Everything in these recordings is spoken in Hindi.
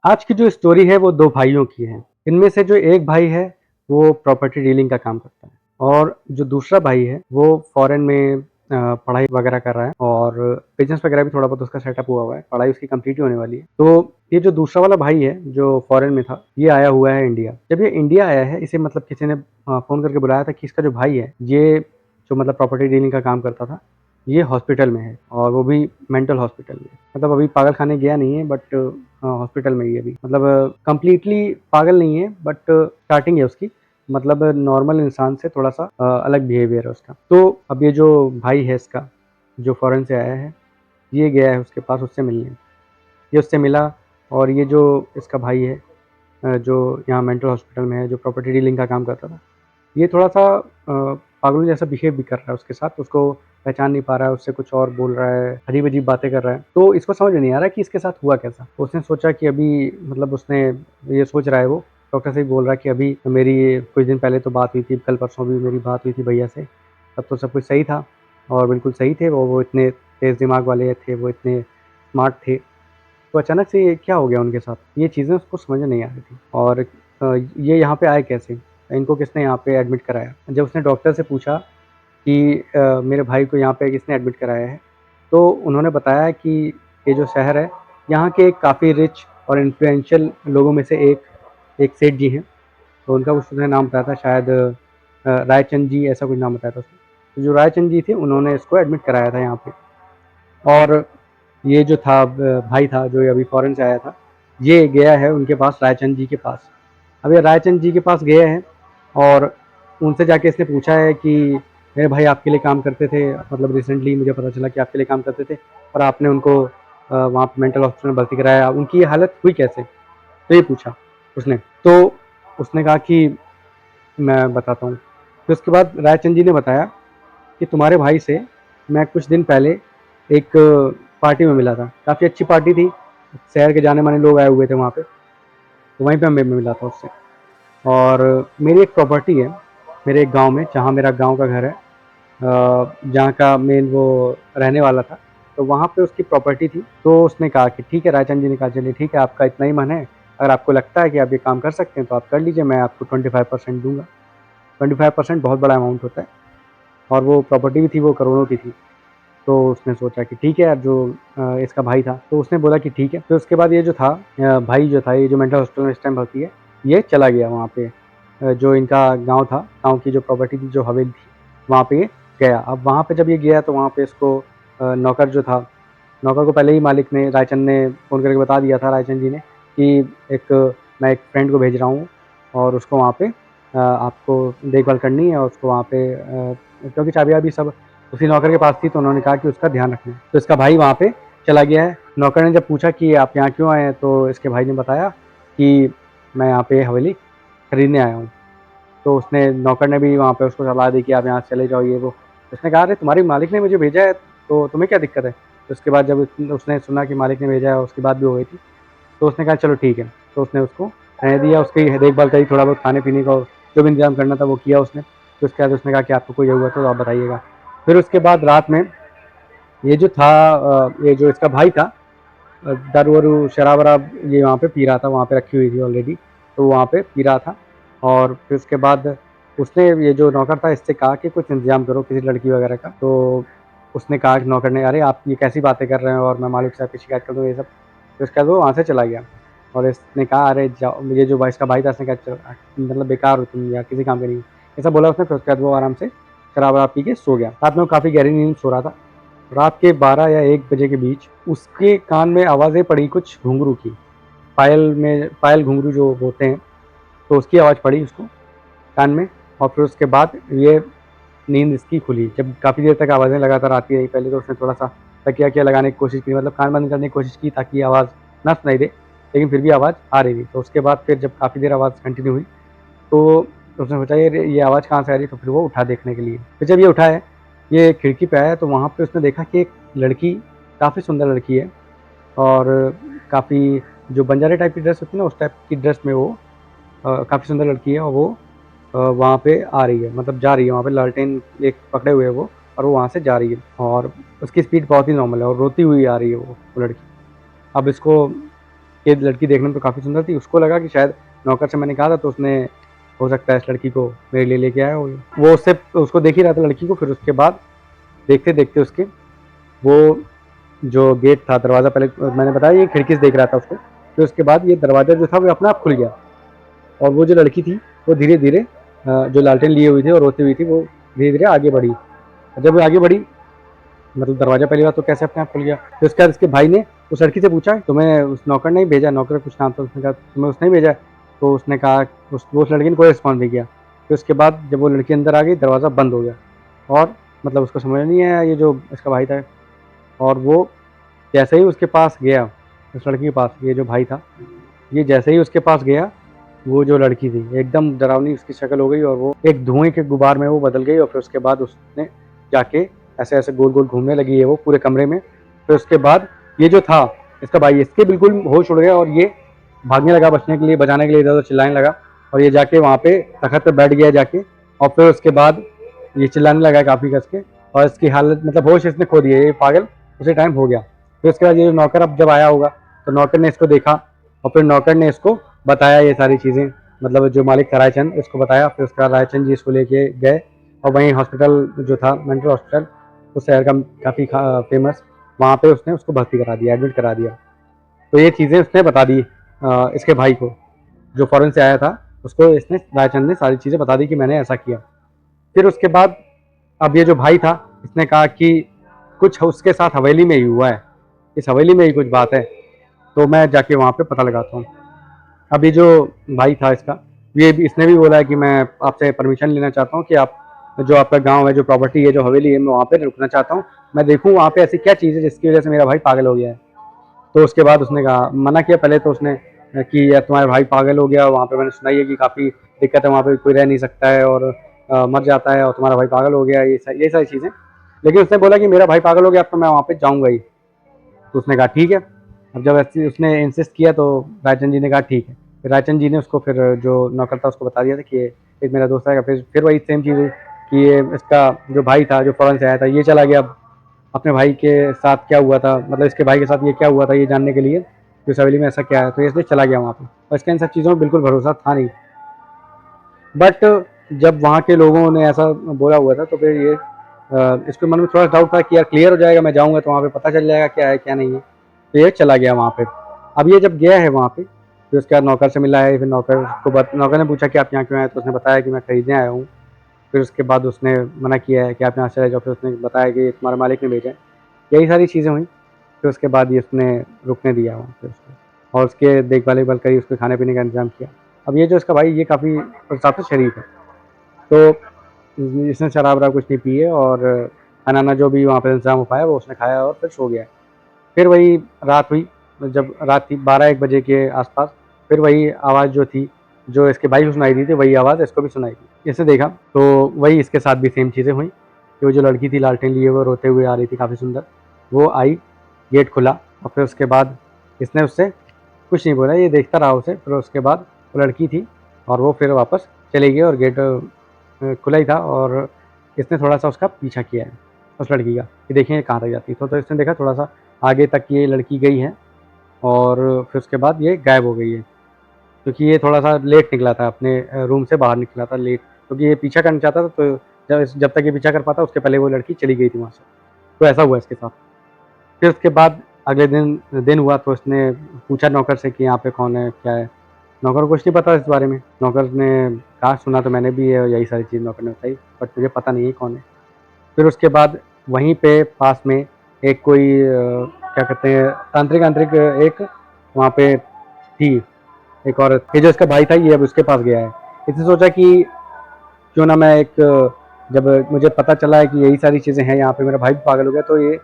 आज की जो स्टोरी है वो 2 भाइयों की है। इनमें से जो एक भाई है वो प्रॉपर्टी डीलिंग का काम करता है और जो दूसरा भाई है वो फ़ॉरेन में पढ़ाई वगैरह कर रहा है और बिज़नेस वगैरह भी थोड़ा बहुत उसका सेटअप हुआ हुआ है। पढ़ाई उसकी कंप्लीट ही होने वाली है। तो ये जो दूसरा वाला भाई है जो फ़ॉरेन में था, ये आया हुआ है इंडिया। जब ये इंडिया आया है इसे मतलब किसी ने फ़ोन करके बुलाया था कि इसका जो भाई है, ये जो मतलब प्रॉपर्टी डीलिंग का काम करता था, ये हॉस्पिटल में है और वो भी मेंटल हॉस्पिटल में। मतलब अभी पागल खाने गया नहीं है बट हॉस्पिटल में ही है अभी। मतलब कंप्लीटली पागल नहीं है बट स्टार्टिंग है उसकी। मतलब नॉर्मल इंसान से थोड़ा-सा अलग बिहेवियर है उसका। तो अब ये जो भाई है इसका, जो फ़ॉरेन से आया है, ये गया है उसके पास उससे मिलने। ये उससे मिला और ये जो इसका भाई है जो यहाँ मेंटल हॉस्पिटल में है, जो प्रॉपर्टी डीलिंग का काम करता था, ये थोड़ा-सा पागलों जैसा बिहेव भी कर रहा है उसके साथ, उसको पहचान नहीं पा रहा है, उससे कुछ और बोल रहा है, अजीब-अजीब बातें कर रहा है। तो इसको समझ में नहीं आ रहा है कि इसके साथ हुआ कैसा? उसने सोचा कि अभी मतलब उसने ये सोच रहा है वो, डॉक्टर से भी बोल रहा है कि अभी मेरी कुछ दिन पहले तो बात हुई थी, कल-परसों भी मेरी बात हुई थी भैया से, तब तो सब कुछ सही था और बिल्कुल सही थे वो इतने तेज़ दिमाग वाले थे, वो इतने स्मार्ट थे। तो अचानक से ये क्या हो गया उनके साथ? ये चीज़ें उसको समझ में नहीं आ रही थी और ये यहाँ पे आए कैसे? इनको किसने यहाँ पे एडमिट कराया? जब उसने डॉक्टर से पूछा कि मेरे भाई को यहाँ पे किसने एडमिट कराया है, तो उन्होंने बताया कि ये जो शहर है, यहाँ के काफ़ी रिच और इन्फ्लुएंशियल लोगों में से एक सेठ जी हैं। तो उनका कुछ उसने नाम बताया था शायद रायचंद जी ऐसा कुछ नाम बताया था उसने। तो जो रायचंद जी थे उन्होंने इसको एडमिट कराया था यहाँ पे और ये जो था भाई था जो अभी फ़ॉरेन से आया था, ये गया है उनके पास रायचंद जी के पास। अब ये रायचंद जी के पास गए हैं और उनसे जाके इसने पूछा है कि मेरे भाई आपके लिए काम करते थे, मतलब रिसेंटली मुझे पता चला कि आपके लिए काम करते थे और आपने उनको वहाँ पे मेंटल हॉस्पिटल में भर्ती कराया, उनकी ये हालत हुई कैसे? तो ये पूछा उसने। तो उसने कहा कि मैं बताता हूँ। फिर उसके बाद रायचंद जी ने बताया कि तुम्हारे भाई से मैं कुछ दिन पहले एक पार्टी में मिला था। काफ़ी अच्छी पार्टी थी, शहर के जाने-माने लोग आए हुए थे वहाँ पे, तो वहीं पे मैं मिला था उससे। और मेरी एक प्रॉपर्टी है, मेरे एक गाँव में, जहाँ मेरा गाँव का घर है, जहाँ का मेन वो रहने वाला था, तो वहाँ पे उसकी प्रॉपर्टी थी। तो उसने कहा कि ठीक है, रायचंद जी ने कहा चलिए ठीक है, आपका इतना ही मन है, अगर आपको लगता है कि आप ये काम कर सकते हैं तो आप कर लीजिए, मैं आपको 25% दूँगा। 25% बहुत बड़ा अमाउंट होता है और वो प्रॉपर्टी भी थी वो करोड़ों की थी। तो उसने सोचा कि ठीक है, जो इसका भाई था, तो उसने बोला कि ठीक है। फिर उसके बाद ये जो था भाई जो था, ये जो मेंटल हॉस्पिटल में इस टाइम भर्ती है, ये चला गया वहाँ पे जो इनका गाँव था, गाँव की जो प्रॉपर्टी थी, जो हवेली थी, वहाँ पे ये गया। अब वहाँ पे जब ये गया तो वहाँ पे इसको नौकर जो था, नौकर को पहले ही मालिक ने, रायचंद ने फ़ोन करके बता दिया था रायचंद जी ने कि मैं एक फ्रेंड को भेज रहा हूँ और उसको वहाँ पे आपको देखभाल करनी है और उसको वहाँ पे क्योंकि चाबियाँ-वाबी सब उसी नौकर के पास थी तो उन्होंने कहा कि उसका ध्यान रखना है। तो इसका भाई वहाँ पे चला गया है। नौकर ने जब पूछा कि आप यहाँ क्यों आए हैं? तो इसके भाई ने बताया कि मैं यहाँ पे हवेली खरीदने आया हूँ। तो उसने नौकर ने भी वहाँ पे उसको सलाह दी कि आप यहाँ से चले जाओ ये वो। उसने कहा अरे तुम्हारे मालिक ने मुझे भेजा है तो तुम्हें क्या दिक्कत है? तो उसके बाद जब उसने सुना कि मालिक ने भेजा है उसकी बात भी हो गई थी। तो उसने कहा चलो ठीक है। तो उसने उसको रहने दिया, उसकी देखभाल करी, थोड़ा बहुत खाने-पीने का जो भी इंतज़ाम करना था वो किया उसने। फिर उसके बाद उसने कहा कि आपको कोई ज़रूरत हो तो आप बताइएगा। फिर उसके बाद रात में ये जो था ये जो इसका भाई था दारू-वारू, शराब-वराब ये वहाँ पे पी रहा था, वहाँ पे रखी हुई थी ऑलरेडी, तो वहाँ पे पी रहा था और फिर उसके बाद उसने ये जो नौकर था इससे कहा कि कुछ इंतज़ाम करो किसी लड़की वगैरह का, तो उसने कहा कि नौकर ने, "अरे! आप ये कैसी बातें कर रहे हैं और मैं मालिक साहब की शिकायत कर दूँगा," ये सब। फिर उसके बाद वो वहाँ से चला गया और इसने कहा, "अरे! जाओ," ये जो इसका भाई था इसने कहा, "चल मतलब बेकार हो तुम यार, किसी काम के नहीं हो।" ऐसा बोला उसने, फिर उसके बाद वो आराम से शराब-वराब पी के सो गया। रात में वो काफ़ी गहरी नींद में सो रहा था। रात के 12 या 1 बजे के बीच उसके कान में आवाज़ें पड़ी कुछ घुंघरू की। पायल घुंघरू जो होते हैं, तो उसकी आवाज़ पड़ी उसको कान में और फिर उसके बाद ये नींद इसकी खुली। जब काफ़ी देर तक आवाज़ें लगातार आती रहीं, पहले तो उसने थोड़ा-सा तकिया-वकिया लगाने की कोशिश की, मतलब कान बंद करने की कोशिश की ताकि आवाज़ ना सुनाई दे, लेकिन फिर भी आवाज़ आ रही थी। तो उसके बाद फिर जब काफ़ी देर आवाज़ कंटिन्यू हुई, तो उसने सोचा ये आवाज़ कहाँ से आ रही है? तो फिर वो उठा देखने के लिए। फिर जब ये उठा है, ये खिड़की पे आया तो वहाँ पे उसने देखा कि एक लड़की, काफ़ी सुंदर लड़की है और काफ़ी जो बंजारे टाइप की ड्रेस होती है ना, उस टाइप की ड्रेस में वो काफ़ी सुंदर लड़की है और वो वहाँ पे आ रही है, मतलब जा रही है, वहाँ पे लालटेन एक पकड़े हुए है वो और वो वहाँ से जा रही है और उसकी स्पीड बहुत ही नॉर्मल है और रोती हुई आ रही है वो लड़की। अब इसको ये लड़की देखने में तो काफ़ी सुंदर थी, उसको लगा कि शायद नौकर से मैंने कहा था तो उसने हो सकता है इस लड़की को मेरे लिए लेके आया हो। वो उसको देख ही रहा था लड़की को। फिर उसके बाद देखते-देखते उसके वो जो गेट था, दरवाज़ा, पहले मैंने बताया ये खिड़की से देख रहा था उसको। फिर उसके बाद ये दरवाज़ा जो था वो अपने आप खुल गया और वो जो लड़की थी वो धीरे-धीरे जो लालटेन लिए हुई थी और रोती हुई थी, वो धीरे-धीरे आगे बढ़ी। जब वो आगे बढ़ी, मतलब दरवाज़ा पहली बात तो कैसे अपने आप खुल गया। फिर उसके बाद उसके भाई ने उस लड़की से पूछा, तुम्हें उस नौकर ने ही भेजा? नौकर का कुछ नाम था, उसने कहा तुम्हें उसने ही भेजा? तो उसने कहा, उस लड़की ने कोई रिस्पॉन्स नहीं किया। फिर उसके बाद जब वो लड़की अंदर आ गई, दरवाज़ा बंद हो गया और मतलब उसको समझ नहीं आया ये जो इसका भाई था। और वो जैसे ही उसके पास गया, उस लड़की के पास, ये जो भाई था, ये जैसे ही उसके पास गया, वो जो लड़की थी एकदम डरावनी उसकी शक्ल हो गई और वो एक धुएँ के गुबार में वो बदल गई। और फिर उसके बाद उसने जाके ऐसे-ऐसे गोल-गोल घूमने लगी है वो पूरे कमरे में। फिर उसके बाद ये जो था इसका भाई, इसके बिल्कुल होश उड़ गया और ये भागने लगा बचने के लिए, बचाने के लिए इधर-उधर चिल्लाने लगा और ये जाके वहाँ पे तख़्त पे बैठ गया जाके। और फिर उसके बाद ये चिल्लाने लगा काफ़ी कस के और इसकी हालत, मतलब होश इसने खो दिया, ये पागल उसी टाइम हो गया। फिर उसके बाद ये जो नौकर अब जब आया होगा तो नौकर ने इसको देखा और फिर नौकर ने इसको बताया ये सारी चीज़ें, मतलब जो मालिक था रायचंद, इसको बताया। फिर उसके बाद रायचंद जी इसको लेके गए और वहीं हॉस्पिटल जो था, मेंटल हॉस्पिटल, उस शहर का काफ़ी फेमस, वहाँ पे उसने उसको भर्ती करा दिया, एडमिट करा दिया। तो ये चीज़ें उसने बता दी इसके भाई को, जो फ़ॉरेन से आया था, उसको इसने, रायचंद ने सारी चीज़ें बता दी कि मैंने ऐसा किया। फिर उसके बाद अब ये जो भाई था, इसने कहा कि कुछ उसके साथ हवेली में ही हुआ है, इस हवेली में ही कुछ बात है, तो मैं जाके वहाँ पे पता लगाता हूँ। अभी जो भाई था इसका, ये भी, इसने भी बोला है कि मैं आपसे परमिशन लेना चाहता हूँ कि आप जो आपका गांव है, जो प्रॉपर्टी है, जो हवेली है, मैं वहाँ पे रुकना चाहता हूँ। मैं देखूँ वहाँ पे ऐसी क्या चीज़ है जिसकी वजह से मेरा भाई पागल हो गया है। तो उसके बाद उसने कहा, मना किया पहले तो उसने कि यार तुम्हारा भाई पागल हो गया, वहाँ पे मैंने सुना ही है कि काफ़ी दिक्कत है, वहाँ पे कोई रह नहीं सकता है और मर जाता है और तुम्हारा भाई पागल हो गया, ये सारी चीज़ें। लेकिन उसने बोला कि मेरा भाई पागल हो गया, अब तो मैं वहाँ पे जाऊँगा ही। तो उसने कहा ठीक है। अब जब ऐसे उसने इंसिस्ट किया तो रायचंद जी ने कहा ठीक है। फिर रायचंद जी ने उसको, फिर जो नौकर था उसको बता दिया था कि ये एक मेरा दोस्त आएगा। फिर वही सेम चीज़ हुई कि ये इसका जो भाई था, जो फ़ॉरेन से आया था, ये चला गया अपने भाई के साथ क्या हुआ था, मतलब इसके भाई के साथ ये क्या हुआ था ये जानने के लिए कि उस हवेली में ऐसा क्या है। तो ये इसलिए चला गया वहाँ पे और इसका इन सब चीज़ों में बिल्कुल भरोसा था नहीं। बट जब वहाँ के लोगों ने ऐसा बोला हुआ था तो फिर ये इसके मन में थोड़ा डाउट था कि यार क्लियर हो जाएगा, मैं जाऊँगा तो वहाँ पे पता चल जाएगा क्या है क्या नहीं है। तो ये चला गया वहाँ पे। अब ये जब गया है वहाँ पे, फिर उसके बाद नौकर से मिला है। फिर नौकर ने पूछा कि आप यहाँ क्यों आए, तो उसने बताया कि मैं खरीदने आया हूँ। फिर उसके बाद उसने मना किया है कि आप यहाँ चले जाओ। फिर उसने बताया कि तुम्हारे मालिक ने भेजा है। यही सारी चीज़ें हुई। फिर उसके बाद ये उसने रुकने दिया वहाँ पे उसको और उसके देखभाल करी, उसके खाने पीने का इंतज़ाम किया। अब ये जो इसका भाई, ये काफ़ी हिसाब से शरीफ है। तो इसने शराब-वराब कुछ नहीं पी है और खाना-वाना जो भी वहाँ पे इंतज़ाम हो पाया वो उसने खाया और फिर सो गया। फिर वही रात हुई, जब रात थी 12-1 बजे के आस-पास, फिर वही आवाज़ जो थी, जो इसके भाई को सुनाई दी थी, वही आवाज़ इसको भी सुनाई दी। इसे देखा तो वही इसके साथ भी सेम चीज़ें हुई कि वो जो लड़की थी लालटेन लिए हुए रोते हुए आ रही थी काफ़ी सुंदर, वो आई, गेट खुला और फिर उसके बाद इसने उससे कुछ नहीं बोला, ये देखता रहा उसे। फिर उसके बाद वो लड़की थी और वो फिर वापस चली गई और गेट खुला ही था और इसने थोड़ा-सा उसका पीछा किया है, उस लड़की का, कि देखें ये कहाँ तक जाती है। तो इसने देखा थोड़ा-सा आगे तक ये लड़की गई है और फिर उसके बाद ये गायब हो गई है। क्योंकि ये थोड़ा-सा लेट निकला था, अपने रूम से बाहर निकला था लेट, क्योंकि ये पीछा करना चाहता था। तो जब तक ये पीछा कर पाता उसके पहले वो लड़की चली गई थी वहाँ से। तो ऐसा हुआ इसके साथ। फिर उसके बाद अगले दिन दिन हुआ तो उसने पूछा नौकर से कि यहाँ पे कौन है, क्या है? नौकर को कुछ नहीं पता इस बारे में। नौकर ने कहा सुना तो मैंने भी है, यही सारी चीज़ नौकर ने बताई, बट मुझे पता नहीं है कौन है। फिर उसके बाद वहीं पे पास में एक कोई क्या कहते हैं, तांत्रिक एक वहाँ पे थी, एक औरत। ये जो इसका भाई था ये अब उसके पास गया है। इसने सोचा कि क्यों ना मैं एक, जब मुझे पता चला है कि यही सारी चीज़ें हैं यहाँ पे, मेरा भाई भी पागल हो गया, तो ये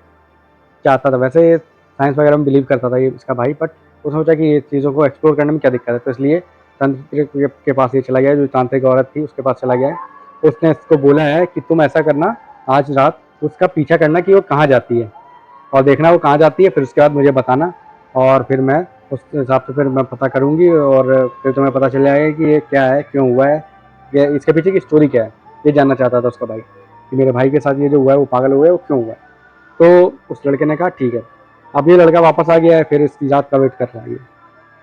चाहता था, वैसे ये साइंस वगैरह में बिलीव करता था ये इसका भाई, बट उसने सोचा कि ये चीज़ों को एक्सप्लोर करने में क्या दिक्कत है। तो इसलिए तांत्रिक के पास ये चला गया, जो तांत्रिक औरत थी उसके पास चला गया है। उसने इसको बोला है कि तुम ऐसा करना, आज रात उसका पीछा करना कि वो कहाँ जाती है और देखना वो कहाँ जाती है, फिर उसके बाद मुझे बताना और फिर मैं उस हिसाब से फिर मैं पता करूँगी और फिर तुम्हें पता चल जाएगा कि ये क्या है, क्यों हुआ है, ये इसके पीछे की स्टोरी क्या है। ये जानना चाहता था उसका भाई कि मेरे भाई के साथ ये जो हुआ है, वो पागल हुआ है, वो क्यों हुआ है। तो उस लड़के ने कहा ठीक है। अब ये लड़का वापस आ गया है, फिर इसकी रात का वेट कर रहा है ये।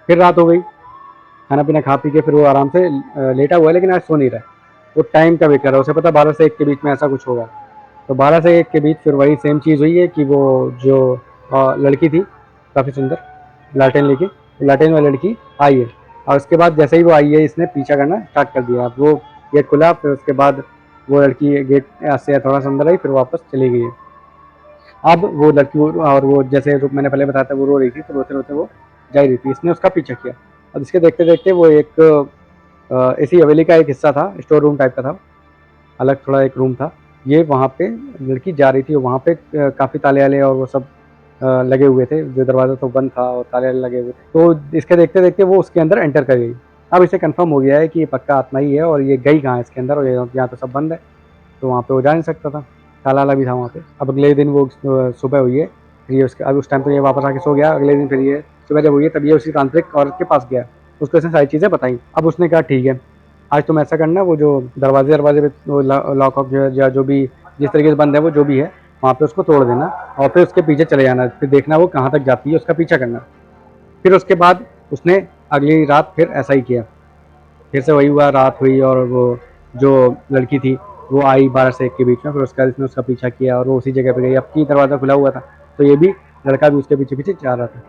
फिर रात हो गई, खाना पीना खा पी के फिर वो आराम से लेटा हुआ है, लेकिन आज सो नहीं रहा है। वो टाइम का वेट कर रहा है, उसे पता 12 से 1 के बीच में ऐसा कुछ होगा। तो 12 से 1 के बीच फिर वही सेम चीज़ हुई है कि वो जो लड़की थी काफ़ी सुंदर, लालटेन लेके, लालटेन वाली लड़की आई है, और उसके बाद जैसे ही वो आई है इसने पीछा करना स्टार्ट कर दिया। अब वो गेट खुला, फिर उसके बाद वो लड़की गेट से थोड़ा सा अंदर आई, फिर वापस चली गई है। अब वो लड़की और वो जैसे मैंने पहले बताया था वो रो रही थी, तो रोते रोते वो जा ही रही थी, इसने उसका पीछा किया। अब इसके देखते देखते वो एक ऐसी हवेली का एक हिस्सा था, स्टोर रूम टाइप का था, अलग थोड़ा एक रूम था। ये वहाँ पे लड़की जा रही थी, वहाँ पे काफ़ी ताले वाले और वो सब लगे हुए थे, जो दरवाज़ा तो बंद था और ताले वाले लगे हुए थे। तो इसके देखते देखते वो उसके अंदर एंटर कर गई। अब इसे कंफर्म हो गया है कि ये पक्का आत्मा ही है, और ये गई कहाँ है इसके अंदर, और यहाँ तो सब बंद है, तो वहाँ पे वो जा नहीं सकता था, ताला वाला भी था वहाँ पे। अब अगले दिन वो सुबह हुई है, फिर ये उसके, अब उस टाइम तो ये वापस आके सो गया। अगले दिन फिर ये सुबह जब हुई है तब ये उसी तांत्रिक औरत के पास गया, उसको इसने सारी चीज़ें बताई। अब उसने कहा ठीक है, आज तुम ऐसा करना, वो जो दरवाजे दरवाजे पे वो लॉक ऑफ जो है या जो भी जिस तरीके से बंद है वो जो भी है, वहाँ पे उसको तोड़ देना, और फिर उसके पीछे चले जाना, फिर देखना वो कहाँ तक जाती है, उसका पीछा करना। फिर उसके बाद उसने अगली रात फिर ऐसा ही किया, फिर से वही हुआ, रात हुई और वो जो लड़की थी वो आई 12 से 1 के बीच में, फिर उसका इसने उसका पीछा किया और वो उसी जगह पे गई। अब की दरवाज़ा खुला हुआ था, तो ये भी लड़का भी उसके पीछे पीछे जा रहा था।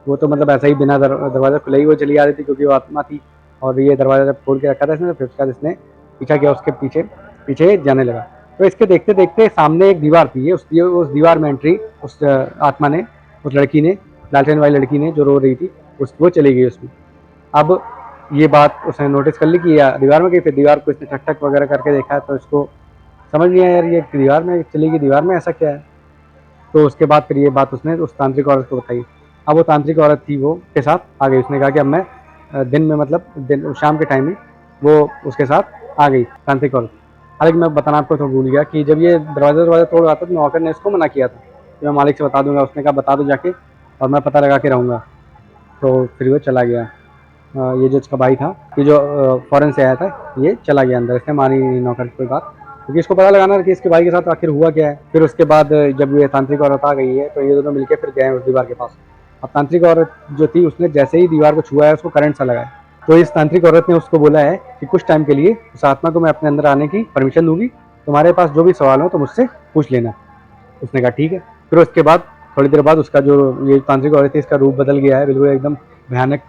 वो तो मतलब ऐसा ही बिना दरवाज़ा खुला ही वो चली आ रही थी, क्योंकि वो आत्मा थी, और ये दरवाज़ा जब खोल के रखा था इसने, तो फिर उसके बाद इसने पीछा किया, उसके पीछे पीछे जाने लगा। तो इसके देखते देखते सामने एक दीवार थी, उस दीवार में एंट्री उस आत्मा ने, उस लड़की ने, लालटेन वाली लड़की ने जो रो रही थी, वो चली गई उसमें। अब ये बात उसने नोटिस कर ली कि दीवार में गई, फिर दीवार को इसने ठक ठक वगैरह करके देखा, तो इसको समझ नहीं आया यार ये दीवार में चली गई, दीवार में ऐसा क्या है। तो उसके बाद फिर ये बात उसने उस तांत्रिक औरत को बताई। अब वो तांत्रिक औरत थी वो के साथ आ गई, उसने कहा कि अब मैं दिन में, मतलब दिन शाम के टाइम में वो उसके साथ आ गई तांत्रिक औरत। हालांकि मैं बताना आपको तो भूल गया कि जब ये दरवाज़ा तोड़ रहा था तो नौकर ने इसको मना किया था कि मैं मालिक से बता दूंगा, उसने कहा बता दो जाके, और मैं पता लगा के रहूँगा। तो फिर वो चला गया। ये जो इसका भाई था, ये जो फॉरेन से आया था, ये चला गया अंदर, इसने मानी नहीं नौकर की कोई बात, क्योंकि इसको पता लगाना कि इसके भाई के साथ आखिर हुआ क्या है। फिर उसके बाद जब ये तांत्रिक औरत आ गई है, तो ये दोनों मिलकर फिर गए उस दीवार के पास। अब तांत्रिक औरत जो थी उसने जैसे ही दीवार को छुआ है उसको करंट सा लगा है। तो इस तांत्रिक औरत ने उसको बोला है कि कुछ टाइम के लिए उस आत्मा को मैं अपने अंदर आने की परमिशन दूंगी, तुम्हारे पास जो भी सवाल हो तो मुझसे पूछ लेना। उसने कहा ठीक है। फिर उसके बाद थोड़ी देर बाद उसका जो ये तांत्रिक औरत है इसका रूप बदल गया है, बिल्कुल एकदम भयानक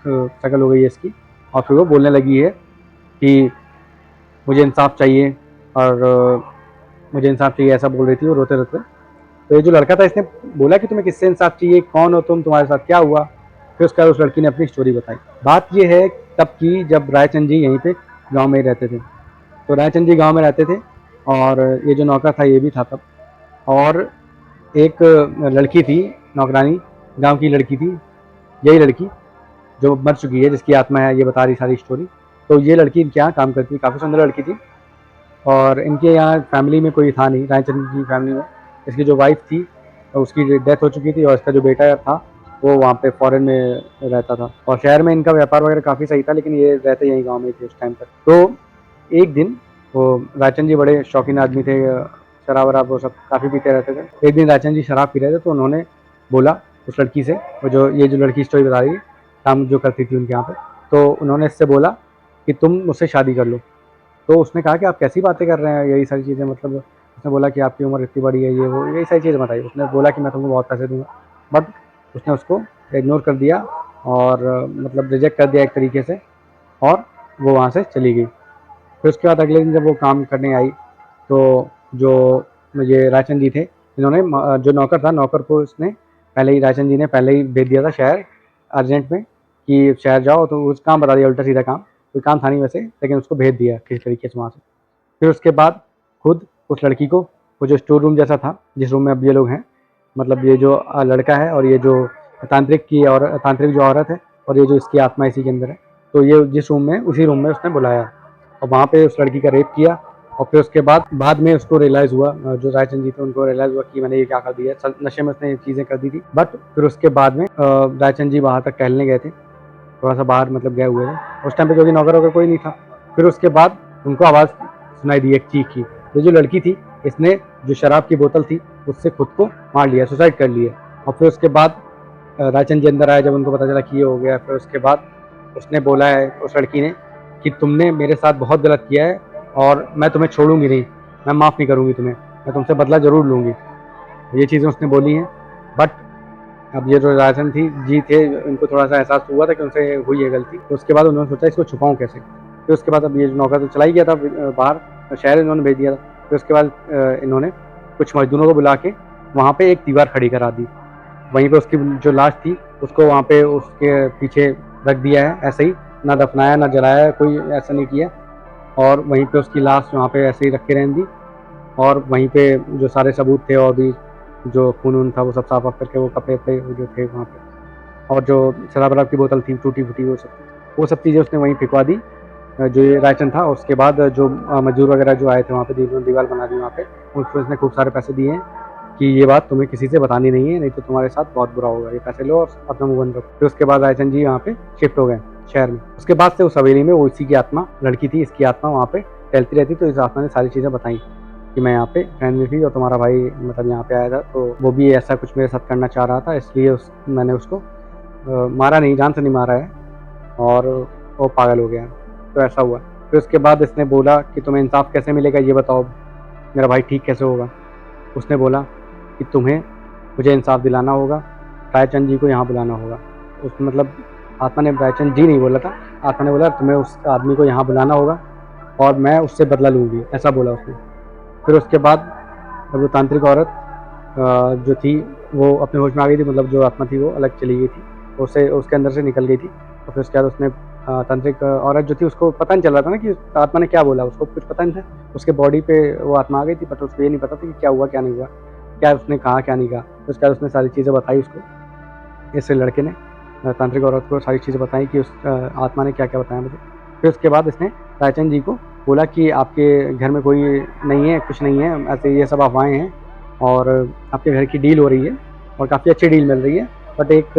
शक्ल हो गई है इसकी, और फिर वो बोलने लगी है कि मुझे इंसाफ चाहिए, और मुझे इंसाफ चाहिए, ऐसा बोल रही थी वो रोते रोते। तो ये जो लड़का था इसने बोला कि तुम्हें किससे इंसाफ चाहिए, कौन हो तुम, तुम्हारे साथ क्या हुआ। फिर उसके बाद उस लड़की ने अपनी स्टोरी बताई। बात ये है तब की जब रायचंद जी यहीं पे गांव में ही रहते थे। तो रायचंद जी गांव में रहते थे, और ये जो नौकर था ये भी था तब, और एक लड़की थी नौकरानी, गांव की लड़की थी, यही लड़की जो मर चुकी है, जिसकी आत्मा है, ये बता रही सारी स्टोरी। तो ये लड़की इनके यहाँ काम करती थी, काफ़ी सुंदर लड़की थी, और इनके यहाँ फैमिली में कोई था नहीं, रायचंद की फैमिली में। इसकी जो वाइफ थी तो उसकी डेथ हो चुकी थी, और इसका जो बेटा था वो वहाँ पे फॉरेन में रहता था, और शहर में इनका व्यापार वगैरह काफ़ी सही था, लेकिन ये रहते यहीं गाँव में थे उस टाइम तक। तो एक दिन वो रायचंद जी बड़े शौकीन आदमी थे, शराब वराब वो सब काफ़ी पीते रहते थे। एक दिन रायचंद जी शराब पी रहे थे, तो उन्होंने बोला उस लड़की से, वो जो ये जो लड़की स्टोरी बता रही है, काम जो करती थी उनके यहाँ पे, तो उन्होंने इससे बोला कि तुम मुझसे शादी कर लो। तो उसने कहा कि आप कैसी बातें कर रहे हैं, यही सारी चीज़ें, मतलब उसने बोला कि आपकी उम्र इतनी बड़ी है, ये वो यही सारी चीज़ें बताई। उसने बोला कि मैं तुमको बहुत पैसे दूंगा, बट उसने उसको इग्नोर कर दिया, और मतलब रिजेक्ट कर दिया एक तरीके से, और वो वहाँ से चली गई। फिर उसके बाद अगले दिन जब वो काम करने आई, तो जो ये रायचंद जी थे, इन्होंने जो नौकर था, नौकर को इसने पहले ही, रायचंद जी ने पहले ही भेज दिया था शहर अर्जेंट में कि शहर जाओ, तो उस काम बता दिया, उल्टा सीधा काम, कोई काम था नहीं वैसे, लेकिन उसको भेज दिया किसी तरीके से वहाँ से। फिर उसके बाद खुद उस लड़की को, वो जो स्टोर रूम जैसा था जिस रूम में अब ये लोग हैं, मतलब ये जो लड़का है और ये जो तांत्रिक जो औरत है, और ये जो इसकी आत्मा इसी के अंदर है, तो ये जिस रूम में, उसी रूम में उसने बुलाया, और वहाँ पे उस लड़की का रेप किया। और फिर उसके बाद में उसको रियलाइज़ हुआ, जो रायचंद जी थे उनको रियलाइज़ हुआ कि मैंने ये क्या कर दिया, नशे में उसने ये चीज़ें कर दी थी। बट फिर उसके बाद में रायचंद जी वहाँ तक टहलने गए थे, थोड़ा सा बाहर मतलब गए हुए थे उस टाइम पे, क्योंकि नौकर वगैरह कोई नहीं था। फिर उसके बाद उनको आवाज़ सुनाई दी एक चीख की। तो जो लड़की थी इसने जो शराब की बोतल थी उससे खुद को मार लिया, सुसाइड कर लिया। और फिर उसके बाद रायचंद जी अंदर आए जब उनको पता चला कि ये हो गया। फिर उसके बाद उसने बोला है उस लड़की ने कि तुमने मेरे साथ बहुत गलत किया है और मैं तुम्हें छोड़ूंगी नहीं, मैं माफ़ नहीं करूँगी तुम्हें, मैं तुमसे बदला ज़रूर लूँगी। ये चीज़ें उसने बोली हैं। बट अब ये जो रायचंद जी थे, इनको थोड़ा सा एहसास हुआ था कि उनसे हुई है गलती, तो उसके बाद उन्होंने सोचा इसको छुपाऊँ कैसे। फिर उसके बाद अब ये जो नौका तो चला ही गया था बाहर, शहर इन्होंने भेज दिया था। फिर उसके बाद इन्होंने कुछ मजदूरों को बुला के वहाँ पे एक दीवार खड़ी करा दी। वहीं पे उसकी जो लाश थी उसको वहाँ पे उसके पीछे रख दिया है ऐसे ही, ना दफनाया ना जलाया, कोई ऐसा नहीं किया। और वहीं पे उसकी लाश वहाँ पे ऐसे ही रख के रहने दी। और वहीं पे जो सारे सबूत थे और भी जो खून वून था वो सब साफ करके, वो कपड़े वपड़े जो थे वहाँ पे, और जो शराब वराब की बोतल थी टूटी फूटी, वो सब चीज़ें उसने वहीं फेंकवा दी। जो ये रायचंद था, उसके बाद जो मजदूर वगैरह जो आए थे वहाँ पे, दीवार बना दी वहाँ पे, उसको उसने खूब सारे पैसे दिए हैं कि ये बात तुम्हें किसी से बतानी नहीं है, नहीं तो तुम्हारे साथ बहुत बुरा होगा, ये पैसे लो और अपना मुंह बंद रखो। फिर उसके बाद रायचंद जी यहाँ पे शिफ्ट हो गए शहर में। उसके बाद से उस हवेली में वो इसी की आत्मा, लड़की थी इसकी आत्मा, वहाँ पे टहलती रहती। तो इस आत्मा ने सारी चीज़ें बताई कि मैं यहाँ पे रहने में थी और तुम्हारा भाई मतलब यहाँ पे आया था, तो वो भी ऐसा कुछ मेरे साथ करना चाह रहा था, इसलिए मैंने उसको मारा नहीं, जान से नहीं मारा है, और वो पागल हो गया। तो ऐसा हुआ। फिर उसके बाद इसने बोला कि तुम्हें इंसाफ कैसे मिलेगा, ये बताओ, मेरा भाई ठीक कैसे होगा। उसने बोला कि तुम्हें मुझे इंसाफ दिलाना होगा, रायचंद जी को यहाँ बुलाना होगा। उस मतलब आत्मा ने रायचंद जी नहीं बोला था, आत्मा ने बोला तुम्हें उस आदमी को यहाँ बुलाना होगा और मैं उससे बदला लूँगी, ऐसा बोला उसने। फिर उसके बाद जब वो तांत्रिक औरत जो थी वो अपने होश में आ गई थी, मतलब जो आत्मा थी वो अलग चली गई थी, उसे उसके अंदर से निकल गई थी। और फिर उसके बाद उसने तांत्रिक औरत जो थी, उसको पता नहीं चल रहा था ना कि आत्मा ने क्या बोला, उसको कुछ पता नहीं था। उसके बॉडी पे वो आत्मा आ गई थी, बट उसको ये नहीं पता था कि क्या हुआ क्या नहीं हुआ, क्या उसने कहा क्या नहीं कहा। तो उसके बाद उसने सारी चीज़ें बताई उसको, इस लड़के ने तांत्रिक औरत को सारी चीज़ें बताई कि उस आत्मा ने क्या क्या बताया मुझे। फिर उसके बाद इसने रायचंद जी को बोला कि आपके घर में कोई नहीं है, कुछ नहीं है, ऐसे ये सब अफवाहें हैं, और आपके घर की डील हो रही है और काफ़ी अच्छी डील मिल रही है, बट एक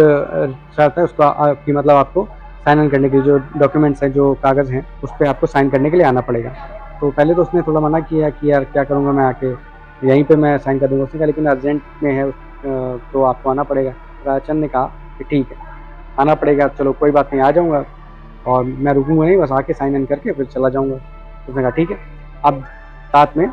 शर्त है उसको आपकी, मतलब आपको साइन इन करने के लिए जो डॉक्यूमेंट्स हैं, जो कागज़ हैं, उस पर आपको साइन करने के लिए आना पड़ेगा। तो पहले तो उसने थोड़ा मना किया कि यार क्या करूँगा मैं आके, यहीं पे मैं साइन कर दूँगा। उसने कहा लेकिन अर्जेंट में है तो आपको आना पड़ेगा। रायचंद ने कहा कि ठीक है, आना पड़ेगा, चलो कोई बात नहीं, आ जाऊँगा और मैं रुकूँगा नहीं, बस आके साइन इन करके फिर चला जाऊँगा। उसने कहा ठीक है। अब रात में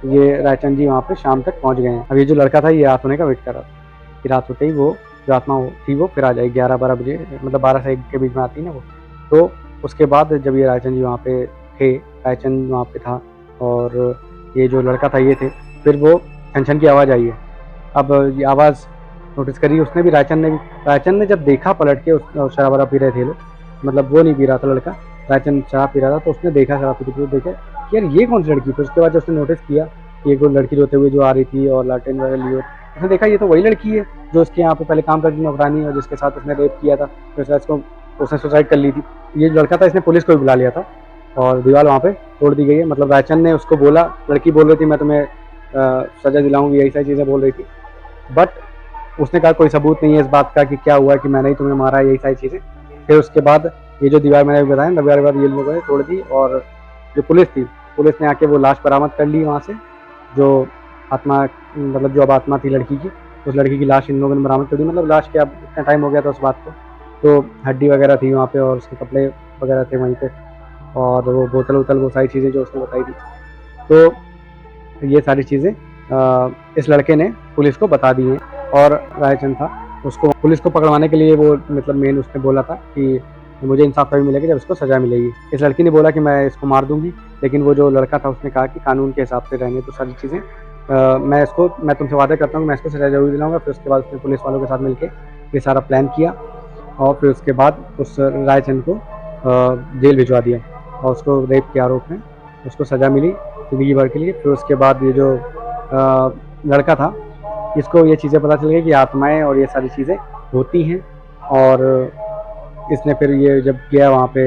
ये रायचंद जी वहाँ पे शाम तक पहुँच गए हैं। अब ये जो लड़का था ये रात होने का वेट कर रहा था कि रात होते ही वो जो आत्मा थी वो फिर आ जाएगी 11-12 बजे, मतलब 12 से 1 के बीच में आती है ना वो। तो उसके बाद जब ये रायचंद जी वहाँ पे थे, रायचंद वहाँ पे था और ये जो लड़का था ये थे, फिर वो छन-छन की आवाज़ आई है। अब ये आवाज़ नोटिस करी उसने भी, रायचंद ने भी। रायचंद ने जब देखा पलट के, उस शराब वराब पी रहे थे लोग, मतलब वो नहीं पी रहा था लड़का, रायचंद शराब पी रहा था, तो उसने देखा शराब पीते हुए, देखा कि यार ये कौन सी लड़की। फिर उसके बाद जब उसने नोटिस किया कि एक लड़की रोते हुए जो आ रही थी और लालटेन वगैरह लिए, उसने देखा ये तो वही लड़की है जो उसके यहाँ पे पहले काम करती थी, नौकरानी, और जिसके साथ उसने रेप किया था, फिर उसको उसने सुसाइड कर ली थी। ये जो लड़का था इसने पुलिस को भी बुला लिया था और दीवार वहाँ पे तोड़ दी गई है। मतलब रायचंद ने उसको बोला, लड़की बोल रही थी मैं तुम्हें सजा दिलाऊंगी, यही सारी चीज़ें बोल रही थी, बट उसने कहा कोई सबूत नहीं है इस बात का कि क्या हुआ, कि मैंने ही तुम्हें मारा, यही सारी चीज़ें। फिर उसके बाद ये जो दीवार मैंने बताया, दीवार के बाद ये लोगों ने तोड़ दी, और जो पुलिस थी, पुलिस ने आके वो लाश बरामद कर ली वहाँ से, जो आत्मा, मतलब जो अब आत्मा थी लड़की की, उस लड़की की लाश इन लोगों ने बरामद कर दी। मतलब लाश के अब इतना टाइम हो गया था उस बात को, तो हड्डी वगैरह थी वहाँ पे और उसके कपड़े वगैरह थे वहीं पे, और वो बोतल वोतल, वो सारी चीज़ें जो उसने बताई थी। तो ये सारी चीज़ें इस लड़के ने पुलिस को बता दी हैं। और रायचंद था, उसको पुलिस को पकड़वाने के लिए वो मतलब मेन उसने बोला था कि मुझे इंसाफ तभी मिलेगा जब इसको सज़ा मिलेगी। इस लड़की ने बोला कि मैं इसको मार दूँगी, लेकिन वो जो लड़का था उसने कहा कि कानून के हिसाब से रहने तो सारी चीज़ें, मैं तुमसे वादा करता हूँ मैं इसको सज़ा ज़रूर दिलाऊँगा। फिर उसके बाद उसने पुलिस वालों के साथ मिलके ये सारा प्लान किया और फिर उसके बाद उस रायचंद को जेल भिजवा दिया और उसको रेप के आरोप में उसको सज़ा मिली ज़िंदगी भर के लिए। फिर उसके बाद ये जो लड़का था, इसको ये चीज़ें पता चल गई कि आत्माएँ और ये सारी चीज़ें होती हैं, और इसने फिर ये जब गया वहाँ पे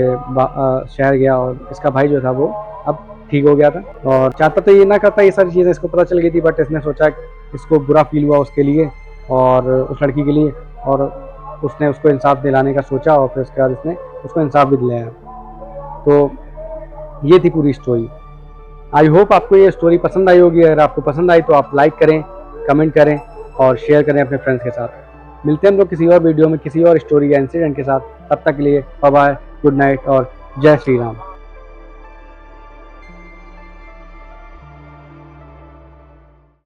शहर गया, और इसका भाई जो था वो अब ठीक हो गया था, और चाहता तो ये ना करता, ये सारी चीज़ें इसको पता चल गई थी, बट इसने सोचा इसको बुरा फील हुआ उसके लिए और उस लड़की के लिए, और उसने उसको इंसाफ दिलाने का सोचा, और फिर उसके बाद इसने उसको इंसाफ भी दिलाया। तो ये थी पूरी स्टोरी। आई होप आपको ये स्टोरी पसंद आई होगी। अगर आपको पसंद आई तो आप लाइक करें, कमेंट करें और शेयर करें अपने फ्रेंड्स के साथ। मिलते हैं हम लोग किसी और वीडियो में किसी और स्टोरी या इंसिडेंट के साथ। तब तक के लिए बाय बाय, गुड नाइट और जय श्री राम।